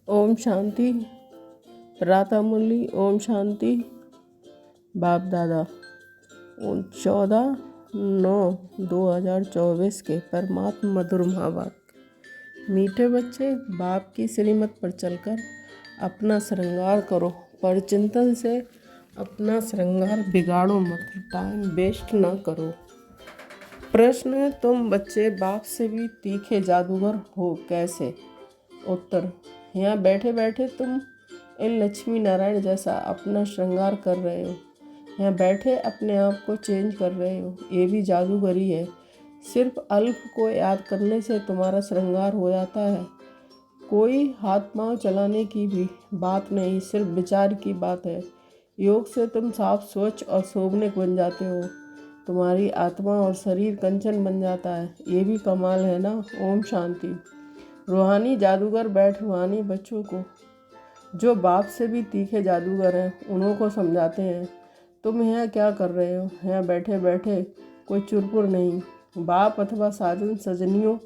ओम शांति। प्रातः मुरली। ओम शांति। बाप दादा 14/9/2024 के परमात्मा मधुर महावाक्य। मीठे बच्चे, बाप की श्रीमत पर चलकर अपना श्रृंगार करो, पर चिंतन से अपना श्रृंगार बिगाड़ो मत, टाइम वेस्ट ना करो। प्रश्न: तुम बच्चे बाप से भी तीखे जादूगर हो कैसे? उत्तर: यहाँ बैठे बैठे तुम इन लक्ष्मी नारायण जैसा अपना श्रृंगार कर रहे हो। यहाँ बैठे अपने आप को चेंज कर रहे हो, ये भी जादूगरी है। सिर्फ अल्प को याद करने से तुम्हारा श्रृंगार हो जाता है। कोई हाथ पांव चलाने की भी बात नहीं, सिर्फ विचार की बात है। योग से तुम साफ, स्वच्छ और शोभनिक बन जाते हो। तुम्हारी आत्मा और शरीर कंचन बन जाता है। ये भी कमाल है ना। ओम शांति। रूहानी जादूगर बैठ रूहानी बच्चों को, जो बाप से भी तीखे जादूगर हैं, उन्हों को समझाते हैं। तुम यहाँ क्या कर रहे हो? यहाँ बैठे बैठे कोई चुरपुर नहीं, बाप अथवा साजन सजनियों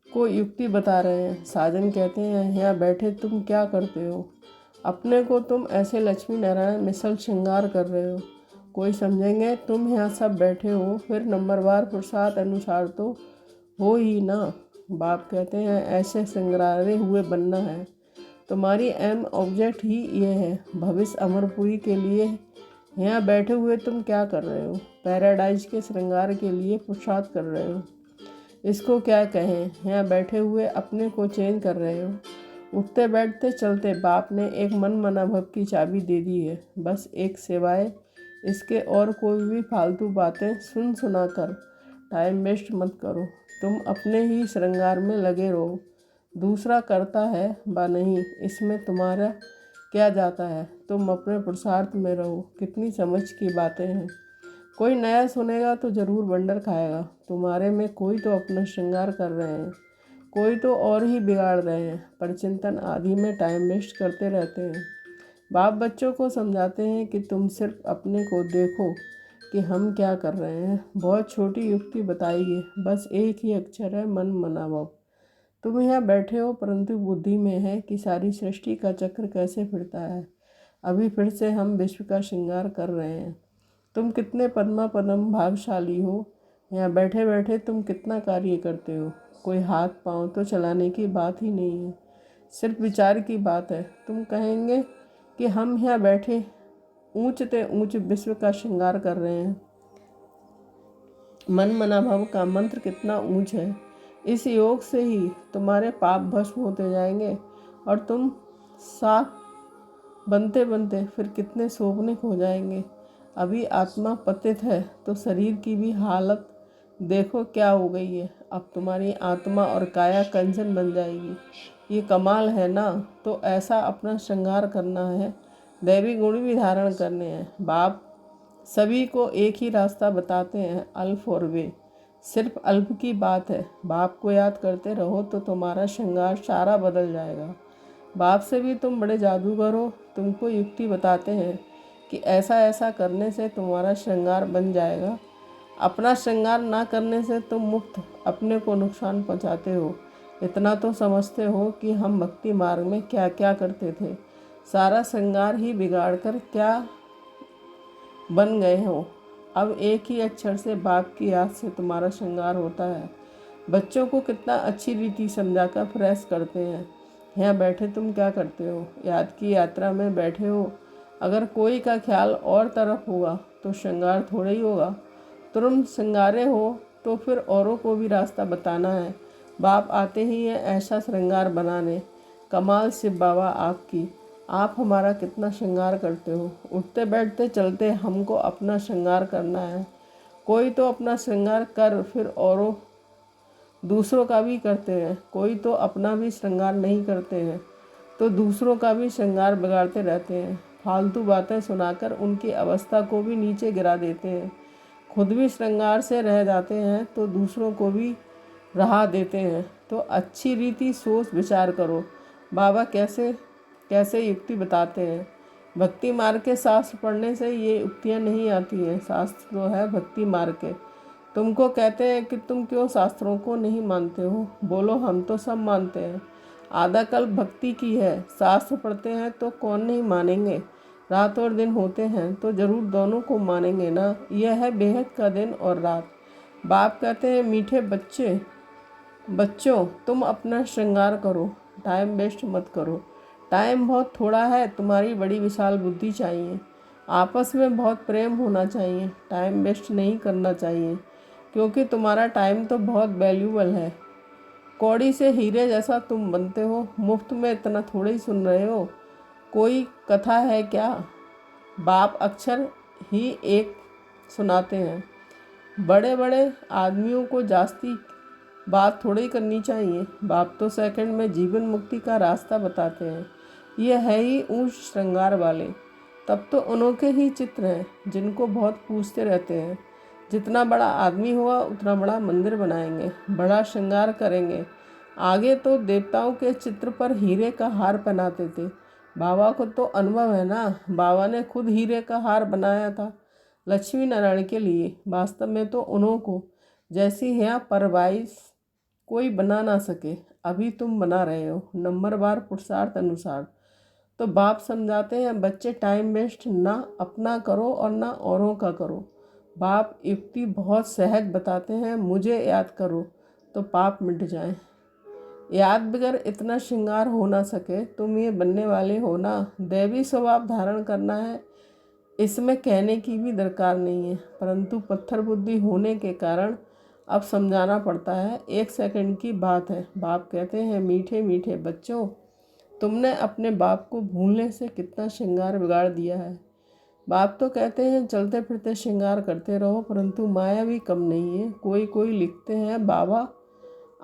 को युक्ति बता रहे हैं। साजन कहते हैं, यहाँ बैठे तुम क्या करते हो? अपने को तुम ऐसे लक्ष्मी नारायण मिसल श्रृंगार कर रहे हो। कोई समझेंगे तुम यहाँ सब बैठे हो, फिर नंबरवार पुरुषार्थ अनुसार तो हो ही ना। बाप कहते हैं, ऐसे श्रृंगारे हुए बनना है। तुम्हारी एम ऑब्जेक्ट ही ये है, भविष्य अमरपुरी के लिए। यहाँ बैठे हुए तुम क्या कर रहे हो? पैराडाइज के श्रृंगार के लिए पुरुषार्थ कर रहे हो। इसको क्या कहें? यहाँ बैठे हुए अपने को चेंज कर रहे हो। उठते बैठते चलते बाप ने एक मन मना भव की चाबी दे दी है। बस एक सिवाय इसके और कोई भी फालतू बातें सुन सुना कर टाइम वेस्ट मत करो। तुम अपने ही श्रृंगार में लगे रहो। दूसरा करता है व नहीं, इसमें तुम्हारा क्या जाता है? तुम अपने पुरुषार्थ में रहो। कितनी समझ की बातें हैं। कोई नया सुनेगा तो ज़रूर बंडर खाएगा। तुम्हारे में कोई तो अपना श्रृंगार कर रहे हैं, कोई तो और ही बिगाड़ रहे हैं, पर चिंतन आदि में टाइम वेस्ट करते रहते हैं। बाप बच्चों को समझाते हैं कि तुम सिर्फ अपने को देखो कि हम क्या कर रहे हैं। बहुत छोटी युक्ति बताई है, बस एक ही अक्षर है, मन मना भव। तुम यहाँ बैठे हो, परंतु बुद्धि में है कि सारी सृष्टि का चक्र कैसे फिरता है। अभी फिर से हम विश्व का श्रृंगार कर रहे हैं। तुम कितने पद्मा पदम भागशाली हो। यहाँ बैठे बैठे तुम कितना कार्य करते हो। कोई हाथ पांव तो चलाने की बात ही नहीं है, सिर्फ विचार की बात है। तुम कहेंगे कि हम यहाँ बैठे ऊंचते ऊंच विश्व का श्रृंगार कर रहे हैं। मन मना भव का मंत्र कितना ऊंच है। इस योग से ही तुम्हारे पाप भस्म होते जाएंगे और तुम साफ बनते बनते फिर कितने शोभनिक हो जाएंगे। अभी आत्मा पतित है तो शरीर की भी हालत देखो क्या हो गई है। अब तुम्हारी आत्मा और काया कंचन बन जाएगी। ये कमाल है ना। तो ऐसा अपना श्रृंगार करना है, दैवी गुण भी धारण करने हैं। बाप सभी को एक ही रास्ता बताते हैं, अल्फ और वे। सिर्फ अल्प की बात है। बाप को याद करते रहो तो तुम्हारा श्रृंगार सारा बदल जाएगा। बाप से भी तुम बड़े जादूगर हो। तुमको युक्ति बताते हैं कि ऐसा ऐसा करने से तुम्हारा श्रृंगार बन जाएगा। अपना श्रृंगार ना करने से तुम मुक्त अपने को नुकसान पहुंचाते हो। इतना तो समझते हो कि हम भक्ति मार्ग में क्या क्या करते थे। सारा श्रृंगार ही बिगाड़ कर क्या बन गए हो। अब एक ही अक्षर से बाप की याद से तुम्हारा श्रृंगार होता है। बच्चों को कितना अच्छी रीति समझाकर फ्रेश करते हैं। यहाँ बैठे तुम क्या करते हो? याद की यात्रा में बैठे हो। अगर कोई का ख्याल और तरफ होगा तो श्रृंगार थोड़ा ही होगा। तुम श्रृंगारे हो तो फिर औरों को भी रास्ता बताना है। बाप आते ही है ऐसा श्रृंगार बनाने। कमाल शिव बाबा आपकी। आप हमारा कितना श्रृंगार करते हो। उठते बैठते चलते हमको अपना श्रृंगार करना है। कोई तो अपना श्रृंगार कर फिर औरों दूसरों का भी करते हैं। कोई तो अपना भी श्रृंगार नहीं करते हैं तो दूसरों का भी श्रृंगार बिगाड़ते रहते हैं। फालतू बातें सुनाकर उनकी अवस्था को भी नीचे गिरा देते हैं। खुद भी श्रृंगार से रह जाते हैं तो दूसरों को भी रहा देते हैं। तो अच्छी रीति सोच विचार करो। बाबा कैसे कैसे युक्ति बताते हैं। भक्ति मार्ग के शास्त्र पढ़ने से ये युक्तियाँ नहीं आती हैं। शास्त्र तो है भक्ति मार्ग के। तुमको कहते हैं कि तुम क्यों शास्त्रों को नहीं मानते हो। बोलो हम तो सब मानते हैं। आधा कल्प भक्ति की है। शास्त्र पढ़ते हैं तो कौन नहीं मानेंगे, रात और दिन होते हैं तो जरूर दोनों को मानेंगे ना। यह है बेहद का दिन और रात। बाप कहते हैं मीठे बच्चों तुम अपना श्रृंगार करो, टाइम वेस्ट मत करो। टाइम बहुत थोड़ा है, तुम्हारी बड़ी विशाल बुद्धि चाहिए। आपस में बहुत प्रेम होना चाहिए, टाइम वेस्ट नहीं करना चाहिए, क्योंकि तुम्हारा टाइम तो बहुत वैल्यूबल है। कौड़ी से हीरे जैसा तुम बनते हो, मुफ्त में इतना थोड़े ही सुन रहे हो। कोई कथा है क्या? बाप अक्षर ही एक सुनाते हैं। बड़े बड़े आदमियों को जास्ती बात थोड़ी ही करनी चाहिए। बाप तो सेकंड में जीवन मुक्ति का रास्ता बताते हैं। ये है ही ऊंच श्रृंगार वाले। तब तो अनोखे ही चित्र हैं जिनको बहुत पूछते रहते हैं। जितना बड़ा आदमी होगा उतना बड़ा मंदिर बनाएंगे, बड़ा श्रृंगार करेंगे। आगे तो देवताओं के चित्र पर हीरे का हार पहनाते थे। बाबा को तो अनुभव है ना, बाबा ने खुद हीरे का हार बनाया था लक्ष्मी नारायण के लिए। वास्तव में तो उन्हों जैसी यहाँ परवाइश कोई बना ना सके। अभी तुम बना रहे हो, नंबरवार पुरुषार्थ अनुसार। तो बाप समझाते हैं बच्चे टाइम वेस्ट ना अपना करो और ना औरों का करो। बाप युक्ति बहुत सहज बताते हैं, मुझे याद करो तो पाप मिट जाए। याद बगैर इतना श्रृंगार हो ना सके। तुम ये बनने वाले हो ना, दैवी स्वभाव धारण करना है, इसमें कहने की भी दरकार नहीं है। परंतु पत्थर बुद्धि होने के कारण अब समझाना पड़ता है। 1 सेकंड की बात है। बाप कहते हैं मीठे मीठे बच्चों, तुमने अपने बाप को भूलने से कितना श्रृंगार बिगाड़ दिया है। बाप तो कहते हैं चलते फिरते श्रृंगार करते रहो, परंतु माया भी कम नहीं है। कोई लिखते हैं बाबा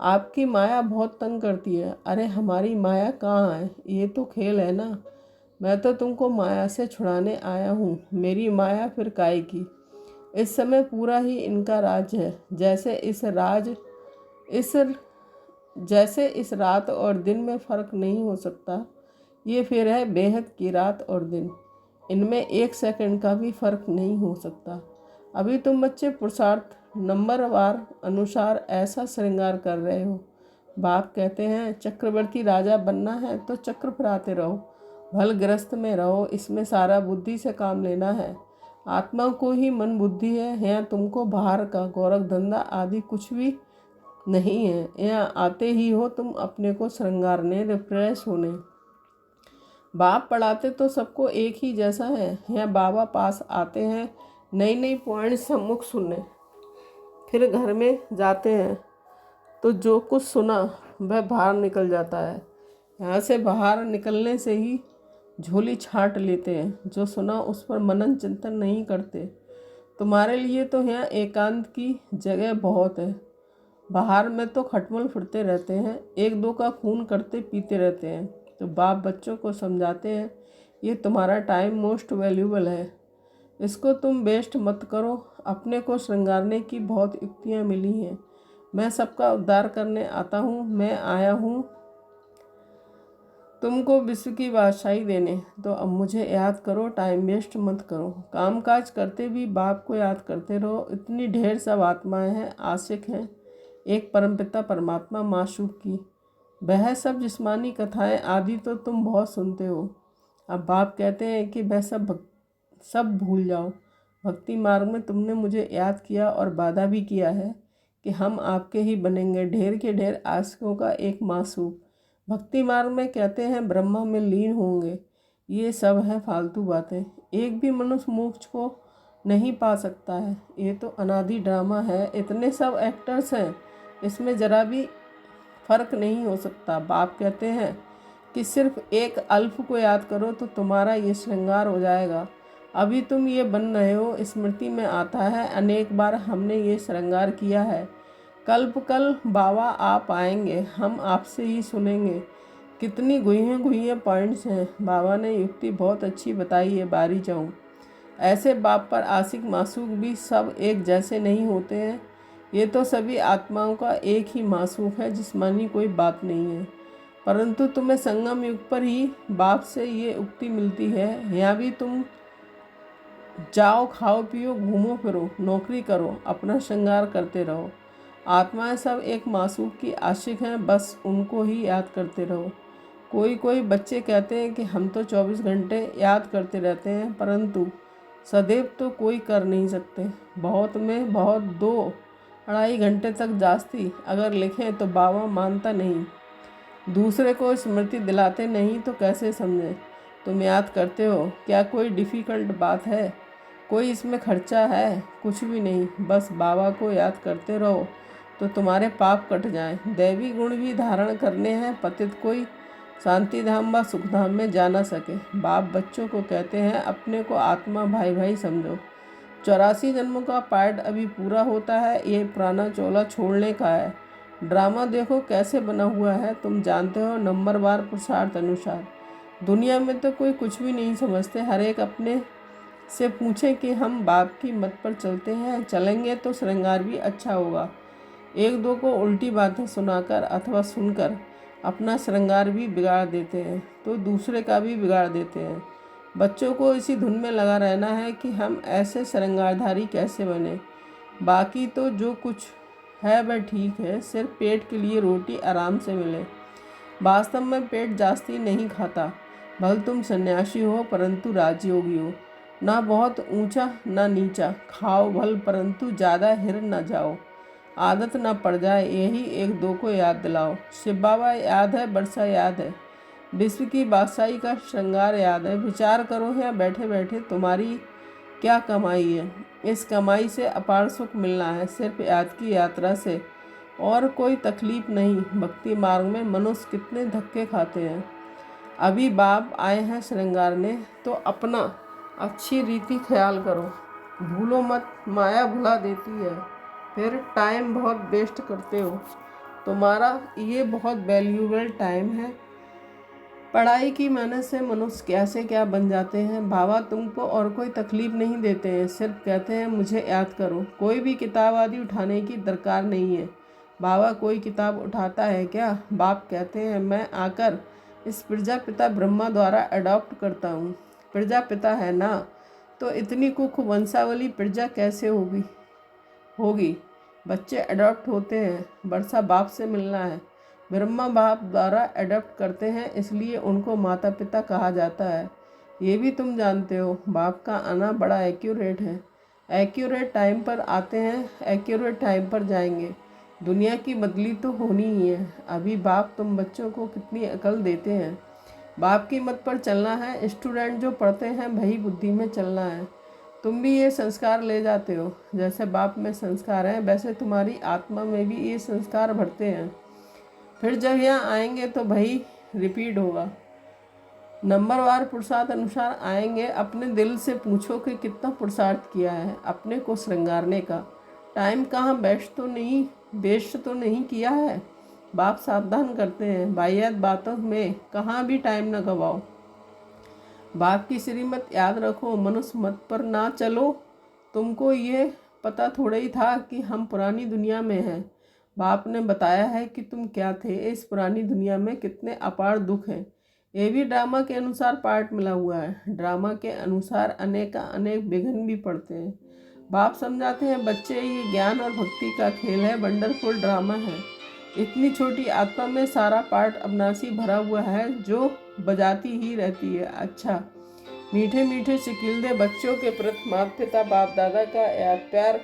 आपकी माया बहुत तंग करती है। अरे हमारी माया कहाँ है, ये तो खेल है ना। मैं तो तुमको माया से छुड़ाने आया हूँ, मेरी माया फिर काहे की। इस समय पूरा ही इनका राज है। जैसे इस रात और दिन में फ़र्क नहीं हो सकता, ये फिर है बेहद की रात और दिन। इनमें 1 सेकंड का भी फ़र्क नहीं हो सकता। अभी तुम बच्चे पुरुषार्थ नंबरवार अनुसार ऐसा श्रृंगार कर रहे हो। बाप कहते हैं चक्रवर्ती राजा बनना है तो चक्र फिराते रहो, भलग्रस्त में रहो, इसमें सारा बुद्धि से काम लेना है। आत्मा को ही मन बुद्धि है। यहाँ तुमको बाहर का गौरव धंधा आदि कुछ भी नहीं है। यहाँ आते ही हो तुम अपने को श्रृंगारने, रिफ्रेश होने। बाप पढ़ाते तो सबको एक ही जैसा है। यहाँ बाबा पास आते हैं नई पॉइंट सम्मुख सुनने, फिर घर में जाते हैं तो जो कुछ सुना वह बाहर निकल जाता है। यहाँ से बाहर निकलने से ही झोली छांट लेते हैं। जो सुना उस पर मनन चिंतन नहीं करते। तुम्हारे लिए तो यहाँ एकांत की जगह बहुत है। बाहर में तो खटमल फिरते रहते हैं, 1-2 का खून करते पीते रहते हैं। तो बाप बच्चों को समझाते हैं ये तुम्हारा टाइम मोस्ट वैल्यूबल है, इसको तुम वेस्ट मत करो। अपने को श्रृंगारने की बहुत युक्तियाँ मिली हैं। मैं सबका उद्धार करने आता हूँ। मैं आया हूँ तुमको विश्व की बादशाही देने। तो अब मुझे याद करो, टाइम वेस्ट मत करो। कामकाज करते भी बाप को याद करते रहो। इतनी ढेर सब आत्माएं हैं, आशिक हैं एक परमपिता परमात्मा माशूक की। वह सब जिस्मानी कथाएं आदि तो तुम बहुत सुनते हो। अब बाप कहते हैं कि वह सब भूल जाओ। भक्ति मार्ग में तुमने मुझे याद किया और वादा भी किया है कि हम आपके ही बनेंगे, ढेर के ढेर आशिकों का एक मासूक। भक्ति मार्ग में कहते हैं ब्रह्मा में लीन होंगे। ये सब है फालतू बातें। एक भी मनुष्य मोक्ष को नहीं पा सकता है। ये तो अनादि ड्रामा है। इतने सब एक्टर्स हैं, इसमें ज़रा भी फ़र्क नहीं हो सकता। बाप कहते हैं कि सिर्फ एक अल्फ को याद करो तो तुम्हारा ये श्रृंगार हो जाएगा। अभी तुम ये बन रहे हो, स्मृति में आता है अनेक बार हमने ये श्रृंगार किया है। कल बाबा आप आएंगे, हम आपसे ही सुनेंगे। कितनी गुहियाँ पॉइंट्स हैं। बाबा ने युक्ति बहुत अच्छी बताई है, बारी जाऊँ। ऐसे बाप पर आशिक मासूक भी सब एक जैसे नहीं होते हैं। ये तो सभी आत्माओं का एक ही मासूक है, जिस्मानी कोई बात नहीं है। परंतु तुम्हें संगम युग पर ही बाप से ये उक्ति मिलती है। यहाँ भी तुम जाओ, खाओ पियो, घूमो फिरो, नौकरी करो, अपना श्रृंगार करते रहो। आत्माएं सब एक मासूम की आशिक हैं, बस उनको ही याद करते रहो। कोई कोई बच्चे कहते हैं कि हम तो 24 घंटे याद करते रहते हैं, परंतु सदैव तो कोई कर नहीं सकते। बहुत में बहुत 2-2.5 घंटे तक जास्ती अगर लिखें तो बाबा मानता नहीं। दूसरे को स्मृति दिलाते नहीं तो कैसे समझें। तुम याद करते हो, क्या कोई डिफ़िकल्ट बात है? कोई इसमें खर्चा है? कुछ भी नहीं। बस बाबा को याद करते रहो तो तुम्हारे पाप कट जाएं। दैवी गुण भी धारण करने हैं, पतित कोई शांति धाम व सुख धाम में जा ना सके। बाप बच्चों को कहते हैं अपने को आत्मा भाई भाई समझो। 84 जन्मों का पार्ट अभी पूरा होता है, ये पुराना चोला छोड़ने का है। ड्रामा देखो कैसे बना हुआ है, तुम जानते हो, नंबरवार पुरुषार्थ अनुसार। दुनिया में तो कोई कुछ भी नहीं समझते। हर एक अपने से पूछे कि हम बाप की मत पर चलते हैं, चलेंगे तो श्रृंगार भी अच्छा होगा। एक दो को उल्टी बातें सुनाकर अथवा सुनकर अपना श्रृंगार भी बिगाड़ देते हैं, तो दूसरे का भी बिगाड़ देते हैं। बच्चों को इसी धुन में लगा रहना है कि हम ऐसे श्रृंगारधारी कैसे बने। बाकी तो जो कुछ है वह ठीक है, सिर्फ पेट के लिए रोटी आराम से मिले। वास्तव में पेट जास्ती नहीं खाता। भल तुम सन्यासी हो परंतु राजयोगी हो, ना बहुत ऊंचा ना नीचा। खाओ भल परंतु ज़्यादा हिर न जाओ, आदत ना पड़ जाए। यही एक दो को याद दिलाओ। शिव बाबा याद है, बरसा याद है, विश्व की बादशाही का श्रृंगार याद है। विचार करो यहाँ बैठे बैठे तुम्हारी क्या कमाई है। इस कमाई से अपार सुख मिलना है, सिर्फ याद की यात्रा से, और कोई तकलीफ नहीं। भक्ति मार्ग में मनुष्य कितने धक्के खाते हैं। अभी बाप आए हैं श्रृंगारने, तो अपना अच्छी रीति ख्याल करो। भूलो मत, माया भुला देती है, फिर टाइम बहुत वेस्ट करते हो। तुम्हारा ये बहुत वैल्यूएबल टाइम है। पढ़ाई की मेहनत से मनुष्य कैसे क्या बन जाते हैं। बाबा तुमको और कोई तकलीफ नहीं देते हैं, सिर्फ कहते हैं मुझे याद करो। कोई भी किताब आदि उठाने की दरकार नहीं है। बाबा कोई किताब उठाता है क्या? बाप कहते हैं मैं आकर इस प्रजापिता ब्रह्मा द्वारा अडॉप्ट करता हूँ। प्रजापिता है ना, तो इतनी कुख वंशावली प्रजा कैसे होगी। बच्चे अडॉप्ट होते हैं, बरसा बाप से मिलना है। ब्रह्मा बाप द्वारा अडॉप्ट करते हैं, इसलिए उनको माता पिता कहा जाता है। ये भी तुम जानते हो। बाप का आना बड़ा एक्यूरेट है। एक्यूरेट टाइम पर आते हैं, एक्यूरेट टाइम पर जाएंगे। दुनिया की बदली तो होनी ही है। अभी बाप तुम बच्चों को कितनी अकल देते हैं। बाप की मत पर चलना है। स्टूडेंट जो पढ़ते हैं वही बुद्धि में चलना है। तुम भी ये संस्कार ले जाते हो। जैसे बाप में संस्कार हैं, वैसे तुम्हारी आत्मा में भी ये संस्कार भरते हैं। फिर जब यहाँ आएंगे तो वही रिपीट होगा। नंबरवार पुरुषार्थ अनुसार आएंगे। अपने दिल से पूछो कि कितना पुरुषार्थ किया है अपने को श्रृंगारने का। टाइम कहाँ वेस्ट तो नहीं किया है। बाप सावधान करते हैं, बाह्यात बातों में कहाँ भी टाइम न गवाओ। बाप की श्रीमत याद रखो, मनुष्य मत पर ना चलो। तुमको ये पता थोड़ा ही था कि हम पुरानी दुनिया में हैं। बाप ने बताया है कि तुम क्या थे। इस पुरानी दुनिया में कितने अपार दुख हैं। ये भी ड्रामा के अनुसार पार्ट मिला हुआ है। ड्रामा के अनुसार अनेक विघ्न भी पड़ते हैं। बाप समझाते हैं बच्चे, ये ज्ञान और भक्ति का खेल है, वंडरफुल ड्रामा है। इतनी छोटी आत्मा में सारा पार्ट अविनाशी भरा हुआ है, जो बजाती ही रहती है। अच्छा, मीठे मीठे चिकिलदे बच्चों के प्रति माता पिता बाप दादा का याद प्यार।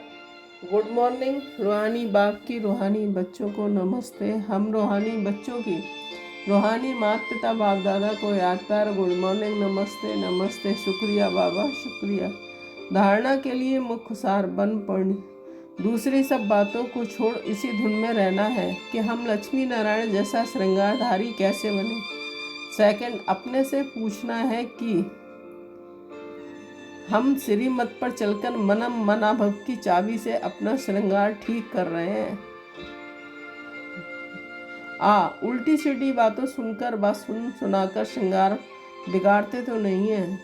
Good morning. रूहानी बाप की रूहानी बच्चों को नमस्ते। हम रूहानी बच्चों की रूहानी माता पिता बाप दादा को याद प्यार। गुड मॉर्निंग, नमस्ते नमस्ते, शुक्रिया बाबा शुक्रिया। धारणा के लिए मुख्य सार बन पड़नी। दूसरी सब बातों को छोड़ इसी धुन में रहना है कि हम लक्ष्मी नारायण जैसा श्रृंगारधारी कैसे बने। सेकंड, अपने से पूछना है कि हम श्रीमत पर चलकर मनाभव की चाबी से अपना श्रृंगार ठीक कर रहे हैं। उल्टी सीधी बातों सुनकर व सुनाकर श्रृंगार बिगाड़ते तो नहीं है।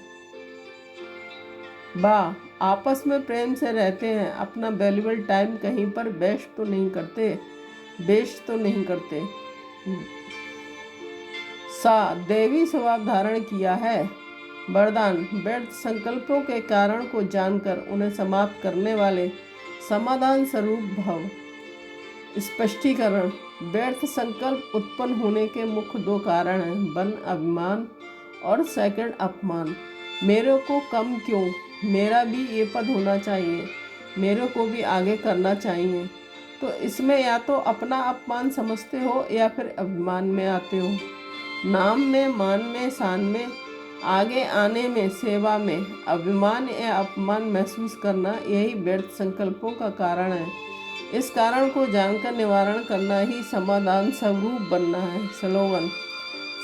आपस में प्रेम से रहते हैं। अपना वैल्यूबल टाइम कहीं पर वेस्ट तो नहीं करते। देवी स्वभाव धारण किया है। वरदान, व्यर्थ संकल्पों के कारण को जानकर उन्हें समाप्त करने वाले समाधान स्वरूप भव। स्पष्टीकरण। व्यर्थ संकल्प उत्पन्न होने के मुख्य दो कारण हैं, वन अभिमान और सेकंड अपमान। मेरे को कम क्यों, मेरा भी ये पद होना चाहिए, मेरे को भी आगे करना चाहिए। तो इसमें या तो अपना अपमान समझते हो या फिर अभिमान में आते हो। नाम में, मान में, शान में, आगे आने में, सेवा में अभिमान या अपमान महसूस करना, यही व्यर्थ संकल्पों का कारण है। इस कारण को जानकर निवारण करना ही समाधान स्वरूप बनना है। स्लोगन।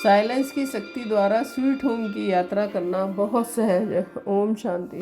साइलेंस की शक्ति द्वारा स्वीट होम की यात्रा करना बहुत सहज है। ओम शांति।